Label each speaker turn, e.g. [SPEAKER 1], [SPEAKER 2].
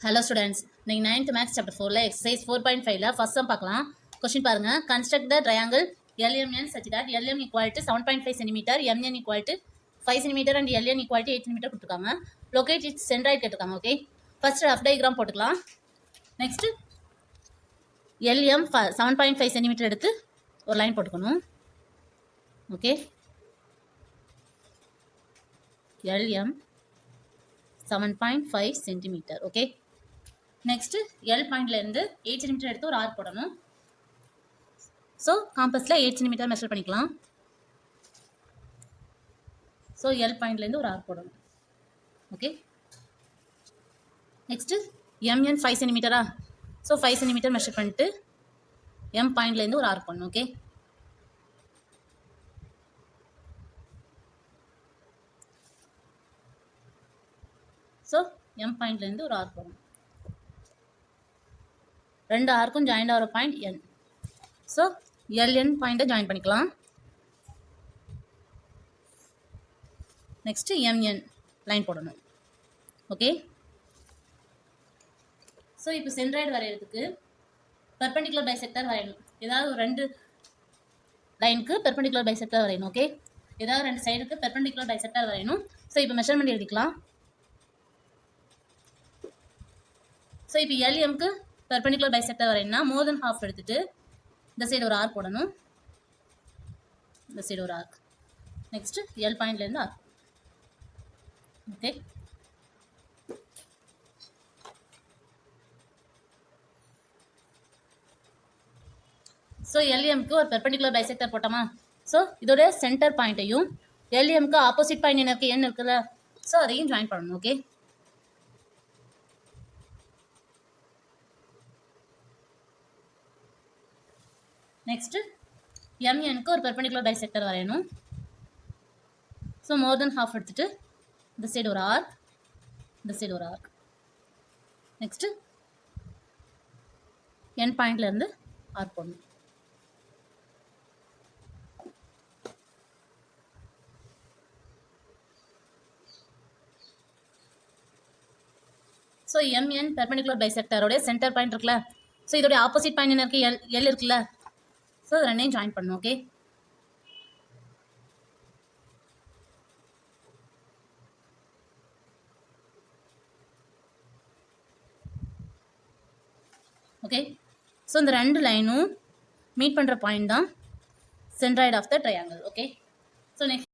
[SPEAKER 1] Hello students, இன்னைக்கு 9th Maths Chapter 4ல exercise 4.5ல first sum பார்க்கலாம். Question பாருங்க. Construct the triangle LMN such that LM equal to 7.5 cm, MN equal to 5 cm and LN equal to 8 cm கொடுத்துருக்காங்க. Locate its centroid கேட்டிருக்காங்க. Okay, first rough diagram போட்டுக்கலாம். Next LM 7.5 cm எடுத்து ஒரு line போட்டுக்கணும். Okay, LM 7.5 cm. Okay, next L பாயிண்ட்லேருந்து 8 cm எடுத்து ஒரு arc போடணும். ஸோ காம்பஸில் 8 cm மெஷர் பண்ணிக்கலாம். ஸோ எல் பாயிண்ட்லேருந்து ஒரு ஆர்க் போடணும். Okay, next MN 5 cm. So 5 cm measure பண்ணிட்டு எம் பாயிண்ட்லேருந்து ஒரு ஆர்க் போடணும். ஓகே, ஸோ எம் பாயிண்ட்லேருந்து ஒரு ஆர்க் போடணும். ரெண்டு ஆர்க்கும் ஜாயின் ஆகிற பாயிண்ட் என். ஸோ எல்என் பாயிண்ட்டை ஜாயின் பண்ணிக்கலாம். நெக்ஸ்ட்டு எம்என் லைன் போடணும். ஓகே, ஸோ இப்போ சென்ட்ராய்டு வரைகிறதுக்கு பெர்பெண்டிகுலர் பைசெக்டர் வரையணும். ஏதாவது ஒரு ரெண்டு லைனுக்கு பெர்பெண்டிகுலர் பைசெக்டர் வரையணும். ஓகே, ஏதாவது ரெண்டு சைடுக்கு பெர்பெண்டிகுலர் பைசெக்டர் வரையணும். ஸோ இப்போ மெஷர்மெண்ட் எழுதிக்கலாம். ஸோ இப்போ எல்எம்க்கு பெர்பெண்டிகுலர் பைசெக்டர் வரையணும்னா மோர் தென் ஹாஃப் எடுத்துட்டு இந்த சைடு ஒரு ஆர்க் போடணும். இந்த சைடு ஒரு ஆர்க். நெக்ஸ்ட் எல் பாயிண்ட்லேருந்து ஆர்க். ஓகே, ஸோ எல்எம்க்கு ஒரு பெர்பெண்டிகுலர் பைசெக்டர் போட்டோமா. ஸோ இதோட சென்டர் பாயிண்ட்டையும் எல்எம்க்கு ஆப்போசிட் பாயிண்ட் என்ன இருக்குது, என்ன இருக்குல்ல, ஸோ அதையும் ஜாயின் பண்ணணும். ஓகே, நெக்ஸ்ட் எம்எனுக்கு ஒரு பெர்பெண்டிகுலர் பைசெக்டர் வரையணும். ஸோ மோர் தென் ஹாஃப் எடுத்துட்டு இந்த சைடு ஒரு ஆர்க், இந்த சைடு ஒரு ஆர்க். நெக்ஸ்ட் என் பாயிண்ட்லேருந்து ஆர்க் போடணும். ஸோ எம்என் பெர்பெண்டிகுலர் பைசெக்டரோட சென்டர் பாயிண்ட் இருக்குல்ல, ஸோ இதோட ஆப்போசிட் பாயிண்ட் என்ன இருக்குது, எல் இருக்குல்ல, ஸோ அது ரெண்டையும் ஜாயின் பண்ணணும். ஓகே, ஓகே, ஸோ இந்த ரெண்டு லைனும் மீட் பண்ணுற பாயிண்ட் தான் centroid of the triangle. Okay, so next